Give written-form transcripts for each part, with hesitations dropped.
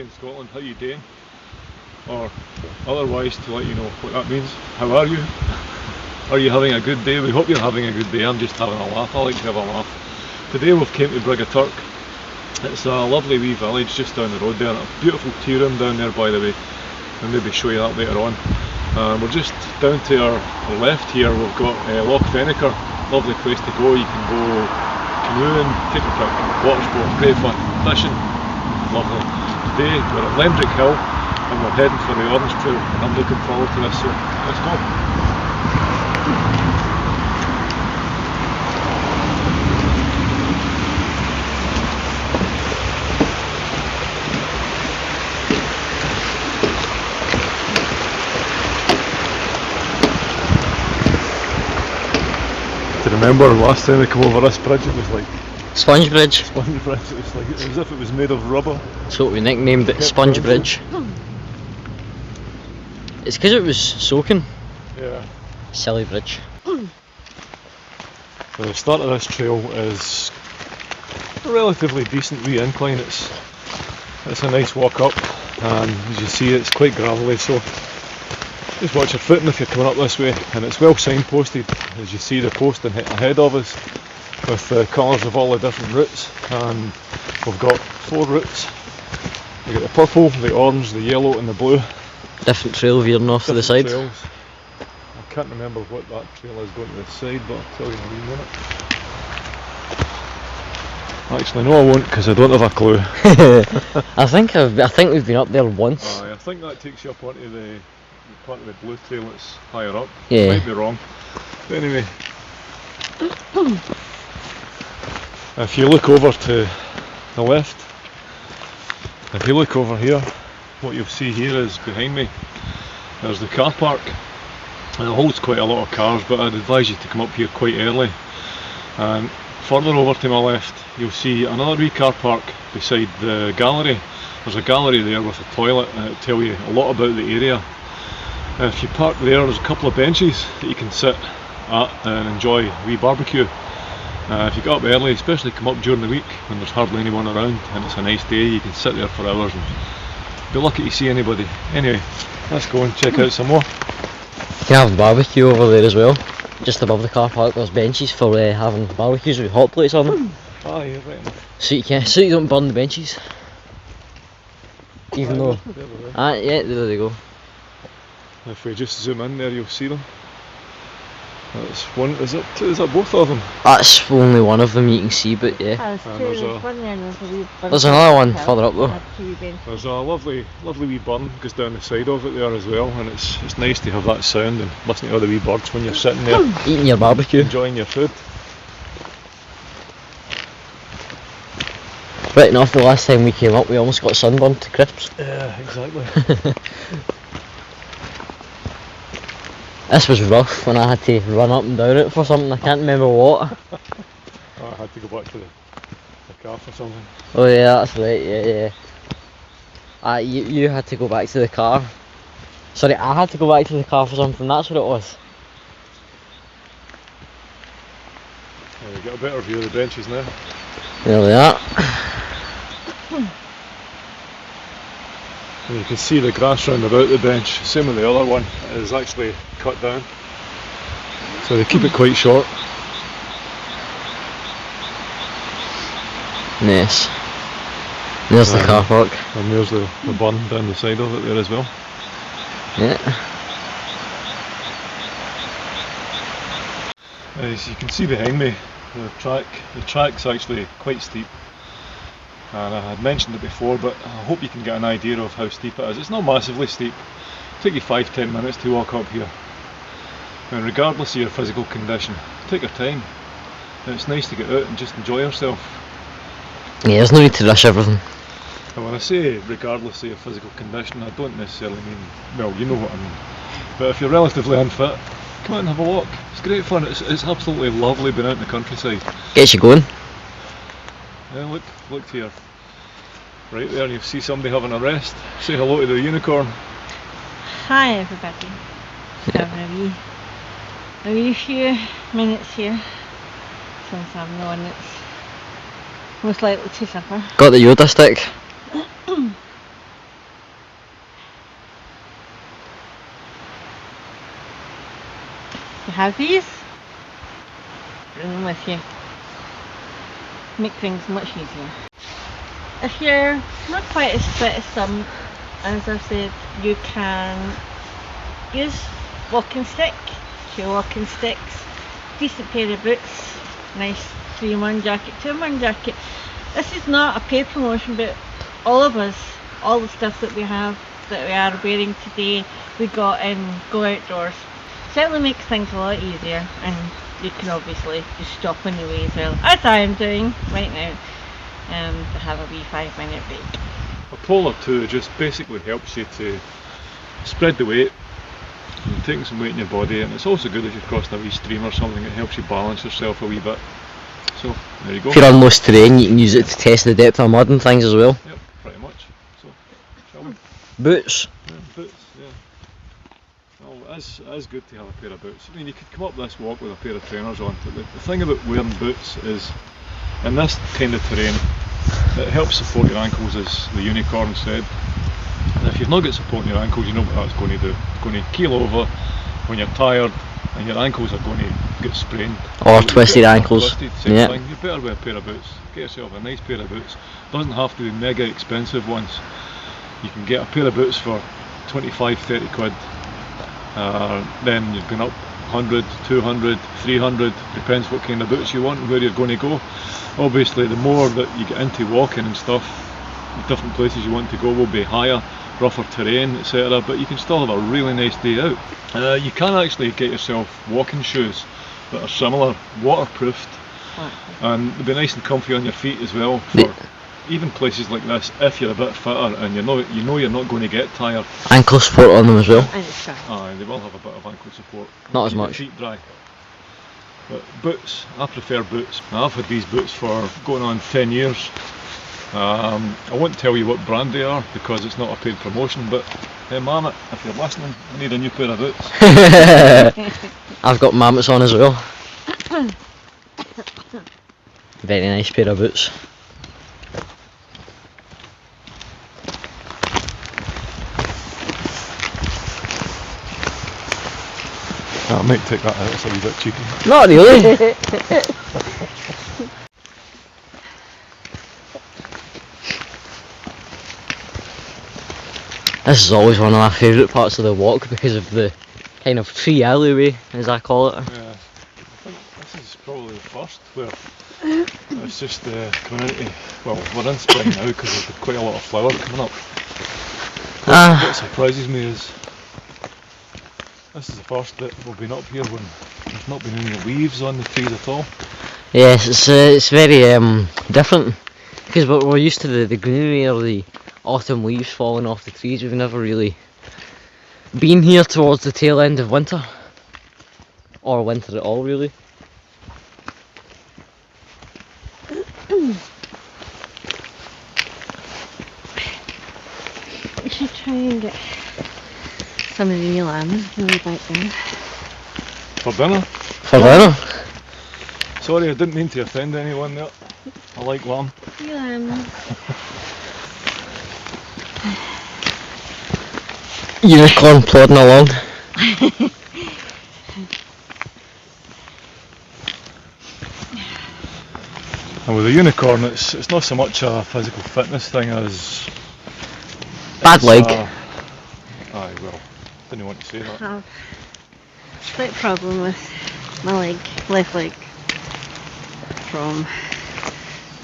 in Scotland, how you doing? Or otherwise to let you know what that means. How are you? Are you having a good day? We hope you're having a good day. I'm just having a laugh. I like to have a laugh. Today we've came to Brigaturk. It's a lovely wee village just down the road there. A beautiful tea room down there, by the way. I'll maybe show you that later on. We're just down to our left here. We've got Loch Fennicker. Lovely place to go. You can go canoeing, take a trip, water sport, great fun, fishing. Lovely. Today we're at Lendrick Hill and we're heading for the Orange Trail, and I'm looking forward to this, so let's go. Do you remember last time we came over this bridge, it was like Sponge Bridge. Sponge Bridge, it was like as if it was made of rubber. So we nicknamed it Sponge Bridge. It's because it was soaking. Yeah. Silly bridge. So the start of this trail is a relatively decent wee incline. It's a nice walk up, and as you see it's quite gravelly, so just watch your footing if you're coming up this way. And it's well signposted, as you see the post ahead of us with the colours of all the different routes, and we've got 4 routes. We've got the purple, the orange, the yellow and the blue. Different trail veering off to the side. Trails. I can't remember what that trail is going to the side, but I'll tell you in a wee minute. Actually no, I won't, because I don't have a clue. I think we've been up there once. I think that takes you up onto the part of the blue trail that's higher up. Yeah. Might be wrong. But anyway, if you look over to the left, if you look over here, what you'll see here is behind me, there's the car park, and it holds quite a lot of cars, but I'd advise you to come up here quite early. And further over to my left, you'll see another wee car park beside the gallery. There's a gallery there with a toilet, and it'll tell you a lot about the area. If you park there's a couple of benches that you can sit at and enjoy a wee barbecue. If you get up early, especially come up during the week when there's hardly anyone around and it's a nice day, you can sit there for hours and be lucky to see anybody. Anyway, let's go and check out some more. You can have barbecue over there as well. Just above the car park there's benches for having barbecues with hot plates on them. Ah, yeah, right enough. So you don't burn the benches. Even though... yeah, there they go. If we just zoom in there, you'll see them. That's one, is that both of them? That's only one of them you can see, but yeah. There's another one further up though. There's a lovely wee burn goes down the side of it there as well, and it's nice to have that sound and listen to all the wee birds when you're sitting there eating your barbecue, enjoying your food. Right enough, the last time we came up we almost got sunburned to crisps. Yeah, exactly. This was rough when I had to run up and down it for something, I can't remember what. Oh, I had to go back to the car for something. Oh yeah, that's right, yeah. You had to go back to the car. Sorry, I had to go back to the car for something, that's what it was. Yeah, we get a better view of the benches now. There we are. And you can see the grass round about the bench, same with the other one, is actually cut down. So they keep it quite short. Nice. There's the car park. And there's the burn down the side of it there as well. Yeah. As you can see behind me, the track's actually quite steep. And I had mentioned it before, but I hope you can get an idea of how steep it is. It's not massively steep. It'll take you 5-10 minutes to walk up here. And regardless of your physical condition, take your time. And it's nice to get out and just enjoy yourself. Yeah, there's no need to rush everything. And when I say regardless of your physical condition, I don't necessarily mean, well, you know what I mean. But if you're relatively unfit, come out and have a walk. It's great fun. It's absolutely lovely being out in the countryside. Gets you going. Yeah, look to your right there and you'll see somebody having a rest. Say hello to the unicorn. Hi everybody. Having a wee few minutes here since I'm the one that's most likely to suffer. Got the Yoda stick. have these, bring them with you. Make things much easier. If you're not quite as fit as some, as I've said, you can use walking stick, 2 walking sticks, decent pair of boots, nice 3-in-1 jacket, 2-in-1 jacket. This is not a paid promotion, but all of us, all the stuff that we have, that we are wearing today, we got in Go Outdoors. Certainly makes things a lot easier, and you can obviously just stop on the way as well, as I am doing right now, to have a wee 5-minute break. A pole or two just basically helps you to spread the weight, and taking some weight in your body, and it's also good if you're crossing a wee stream or something. It helps you balance yourself a wee bit. So there you go. If you're on most terrain, you can use it to test the depth of mud and things as well. Yep, pretty much. So, shall we? Boots. Yeah, boots, yeah. Well, it is good to have a pair of boots. I mean, you could come up this walk with a pair of trainers on, but the thing about wearing boots is, in this kind of terrain, it helps support your ankles, as the unicorn said. And if you've not got support in your ankles, you know what that's going to do. It's going to keel over when you're tired, and your ankles are going to get sprained. Or twisted ankles. Same thing. You better wear a pair of boots. Get yourself a nice pair of boots. Doesn't have to be mega expensive ones. You can get a pair of boots for 25-30 quid. Then you've gone up 100, 200, 300, depends what kind of boots you want and where you're going to go. Obviously, the more that you get into walking and stuff, the different places you want to go will be higher, rougher terrain, etc. But you can still have a really nice day out. You can actually get yourself walking shoes that are similar, waterproofed, and they'll be nice and comfy on your feet as well. For even places like this, if you're a bit fitter and you know you're not going to get tired. Ankle support on them as well. Aye, they will have a bit of ankle support. Not as Keep your much. feet dry. But boots, I prefer boots. I've had these boots for going on 10 years. I won't tell you what brand they are because it's not a paid promotion, but hey Mammoth, if you're listening, I need a new pair of boots. I've got Mammoths on as well. Very nice pair of boots. I might take that out, it's a wee bit cheeky. Not really. This is always one of my favourite parts of the walk because of the kind of tree alleyway, as I call it. Yeah, I think this is probably the first where it's just the community. Well, we're in spring now because there's been quite a lot of flower coming up. What surprises me is this is the first that we've been up here when there's not been any leaves on the trees at all. Yes, it's very different because we're used to the greenery or the autumn leaves falling off the trees. We've never really been here towards the tail end of winter, or winter at all really. We should try and get some of the new lambs on the back there. For dinner? For dinner? Sorry, I didn't mean to offend anyone there. I like lamb. New lambs. Unicorn plodding along. And with a unicorn, it's not so much a physical fitness thing as Bad leg. Aye, well, didn't want to say I that. have a slight problem with my leg, left leg, from a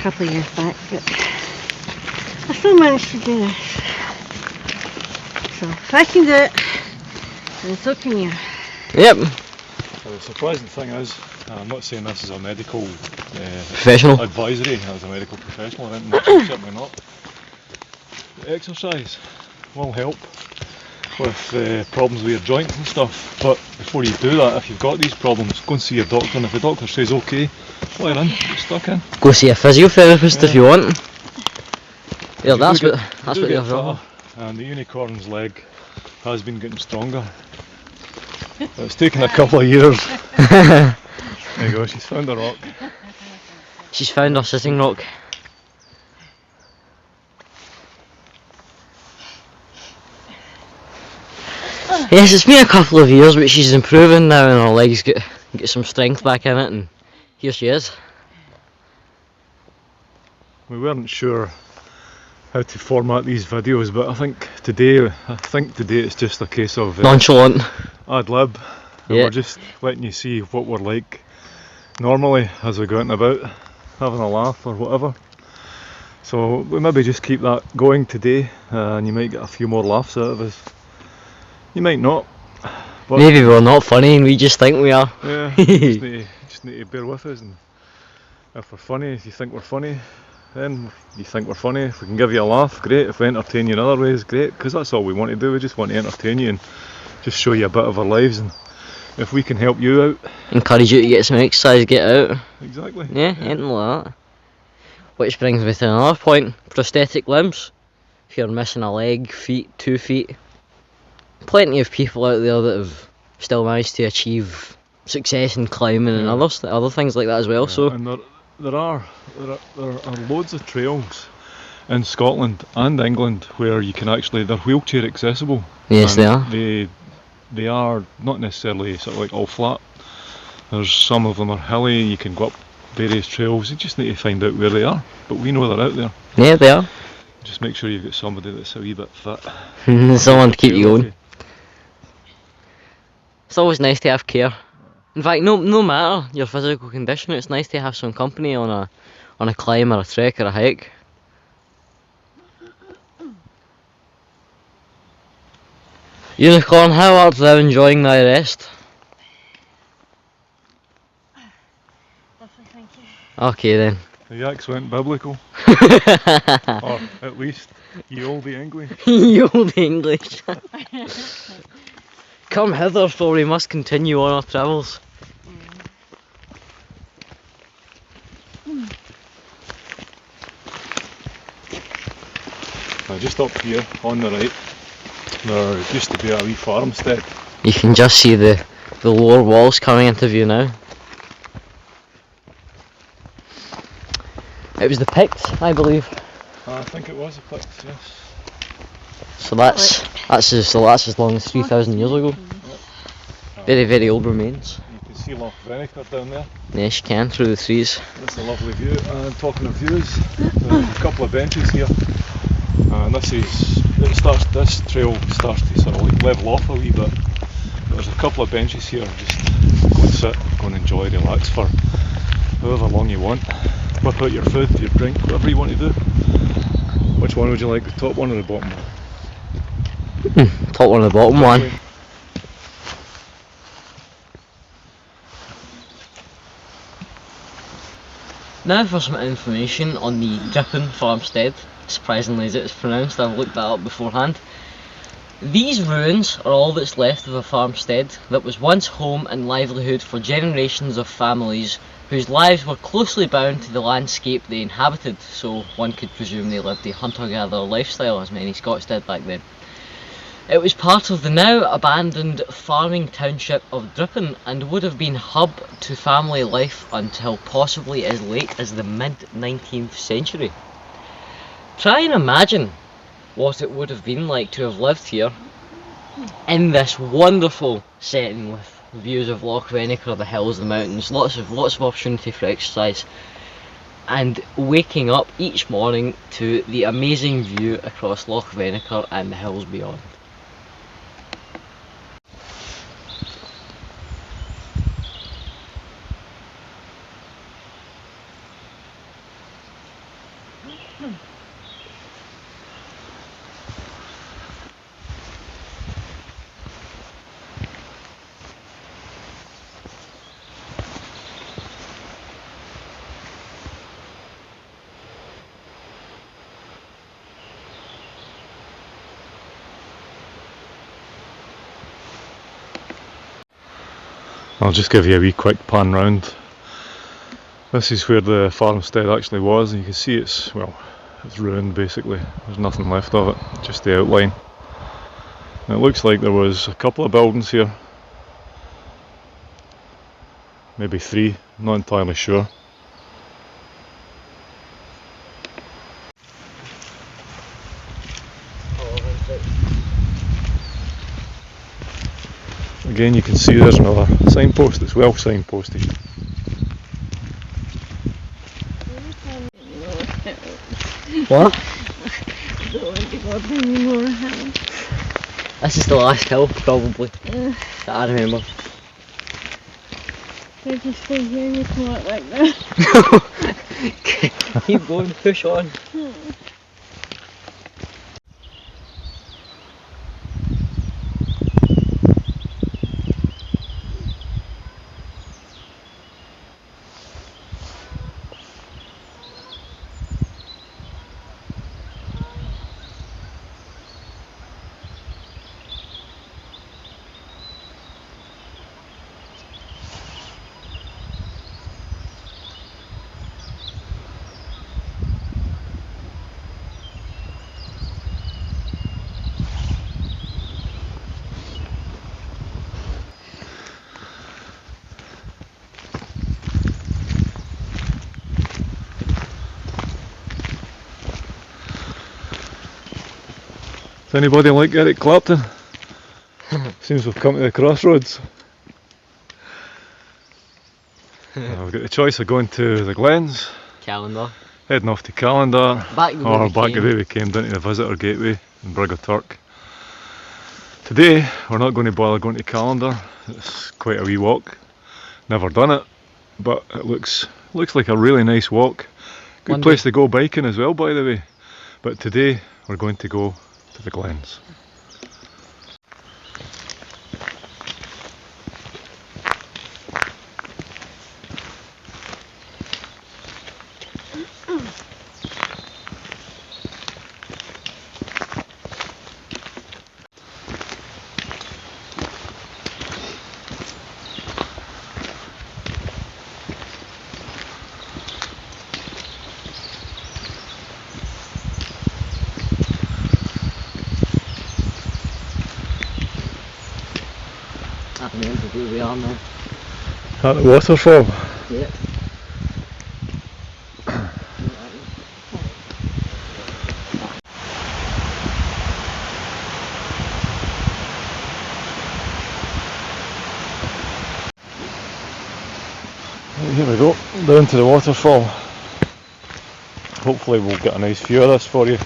couple of years back, but I still managed to do this. So if I can do it, then so can you. Yep. The surprising thing is, I'm not saying this is a medical Professional. advisory as a medical professional, I think certainly not. Exercise will help with problems with your joints and stuff, but before you do that, if you've got these problems, go and see your doctor, and if the doctor says okay, let her in, get stuck in. Go see a physiotherapist if you want. Yeah, You that's do what get they're for. fatter, and the unicorn's leg has been getting stronger. It's taken a couple of years. There you go, she's found a rock. She's found her sitting rock. Yes, it's been a couple of years, but she's improving now, and her legs get some strength back in it, and here she is. We weren't sure how to format these videos, but I think today it's just a case of Nonchalant. ad lib. And Yeah. we're just letting you see what we're like normally as we go out and about, having a laugh or whatever. So we maybe just keep that going today, and you might get a few more laughs out of us. You might not. But Maybe we're not funny and we just think we are. yeah, you just need to bear with us, and if we're funny, if you think we're funny, then you think we're funny. If we can give you a laugh, great. If we entertain you in other ways, great, because that's all we want to do. We just want to entertain you and just show you a bit of our lives, and if we can help you out, Encourage you to get some exercise, get out. exactly. Yeah, anything like that. Which brings me to another point, prosthetic limbs. If you're missing a leg, feet, 2 feet, plenty of people out there that have still managed to achieve success in climbing and other things like that as well. Yeah, So and there are loads of trails in Scotland and England where you can actually, they're wheelchair accessible. yes, they are. They are not necessarily sort of like all flat. There's some of them are hilly. You can go up various trails. You just need to find out where they are. But we know they're out there. Yeah, they are. Just make sure you've got somebody that's a wee bit fit. Someone to keep you going. It's always nice to have care. In fact, no matter your physical condition, it's nice to have some company on a climb or a trek or a hike. Unicorn, how art thou enjoying thy rest? Lovely, thank you. Okay then. The yaks went biblical. Or at least ye olde English. You old English. Come hither, for we must continue on our travels. Now just up here on the right, there used to be a wee farmstead. You can just see the lower walls coming into view now. It was the Picts, I believe. I think it was a Picts, yes. So that's as long as 3,000 years ago. Very, very old remains. You can see Loch Venator down there. Yes, you can, through the trees. That's a lovely view. And talking of views, there's a couple of benches here. And this trail starts to sort of like level off a wee bit. But there's a couple of benches here. Just go and sit, go and enjoy, relax for however long you want. Whip out your food, your drink, whatever you want to do. Which one would you like, the top one or the bottom one? Top one or the bottom one. Now for some information on the Drippin farmstead, surprisingly as it's pronounced. I've looked that up beforehand. These ruins are all that's left of a farmstead that was once home and livelihood for generations of families whose lives were closely bound to the landscape they inhabited, so one could presume they lived a hunter-gatherer lifestyle, as many Scots did back then. It was part of the now abandoned farming township of Drippin and would have been hub to family life until possibly as late as the mid-19th century. Try and imagine what it would have been like to have lived here in this wonderful setting with views of Loch Venator, the hills, the mountains, lots of opportunity for exercise, and waking up each morning to the amazing view across Loch Venator and the hills beyond. I'll just give you a wee quick pan round. This is where the farmstead actually was, and you can see it's ruined basically. There's nothing left of it, just the outline. And it looks like there was a couple of buildings here. Maybe 3, not entirely sure. again you can see there's another signpost that's well signposted. What? Don't want to go up anymore. This is the last hill, probably, that I remember. I just stay here and you come out like that. Keep going, push on. Does anybody like Eric Clapton? Seems we've come to the crossroads. We've got the choice of going to the Glens, Calendar. heading off to Calendar, Back the way or we back the came. way we came down to the Visitor Gateway in Brigg of Turk. Today we're not going to bother going to Calendar. It's quite a wee walk. Never done it, but it looks like a really nice walk. Good One place to go biking as well, by the way. But today we're going to go to the Glens. I remember where we are now. At the waterfall. Yeah. Right, here we go, down to the waterfall. Hopefully we'll get a nice view of this for you.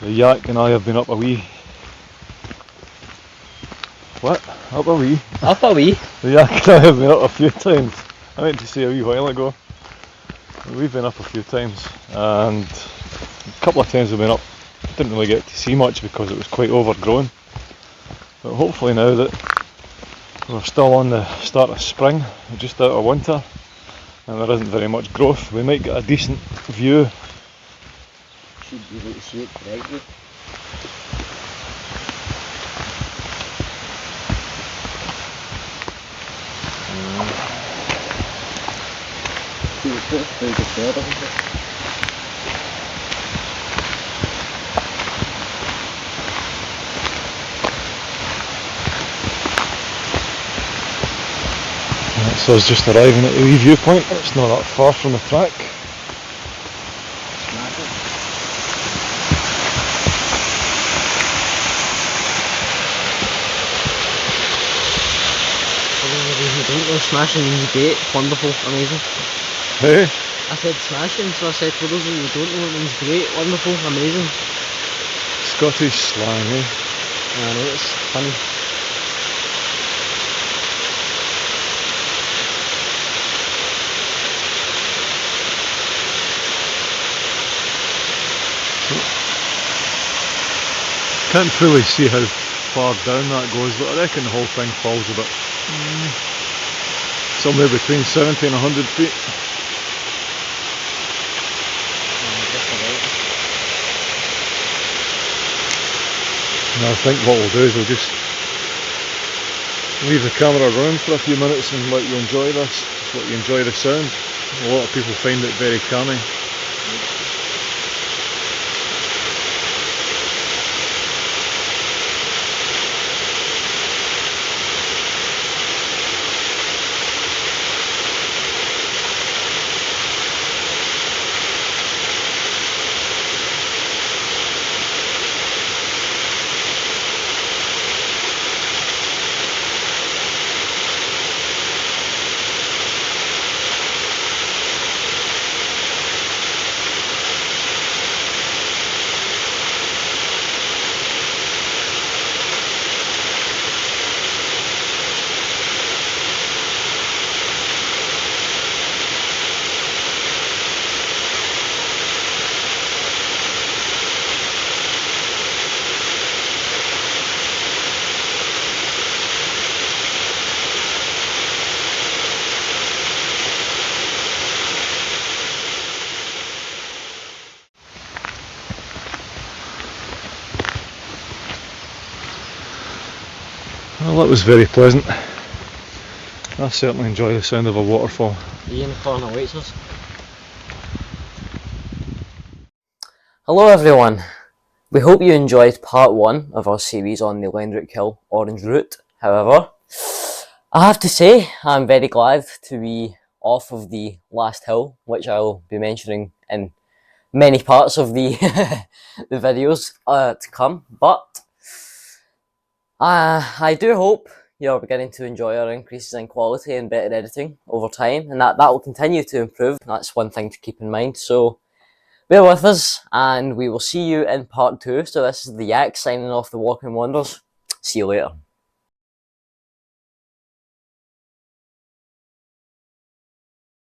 The yak and I have been up a wee. What? Up a wee? Up a wee. The yak and I have been up a few times. I meant to say a wee while ago. We've been up a few times, and a couple of times we've been up. Didn't really get to see much because it was quite overgrown. But hopefully now that we're still on the start of spring, we're just out of winter, and there isn't very much growth, we might get a decent view. Should be able to see it correctly. See the foot through the third of it. So it's just arriving at the wee viewpoint. It's not that far from the track. Smashing means great, wonderful, amazing. Hey? I said smashing, so I said for those of you who don't know, it means great, wonderful, amazing. Scottish slang, eh? I know, it's funny. Can't fully see how far down that goes, but I reckon the whole thing falls about somewhere between 70 and 100 feet. And I think what we'll do is we'll just leave the camera running for a few minutes and let you enjoy this, let you enjoy the sound. A lot of people find it very calming. Well, that was very pleasant. I certainly enjoy the sound of a waterfall. Ian corner waits us. Hello everyone. We hope you enjoyed part 1 of our series on the Lendrick Hill Orange Route. However, I have to say I'm very glad to be off of the last hill, which I'll be mentioning in many parts of the the videos to come. But I do hope you're beginning to enjoy our increases in quality and better editing over time, and that will continue to improve. That's one thing to keep in mind. So bear with us, and we will see you in part 2. So this is the Yak signing off the Walking Wonders. See you later.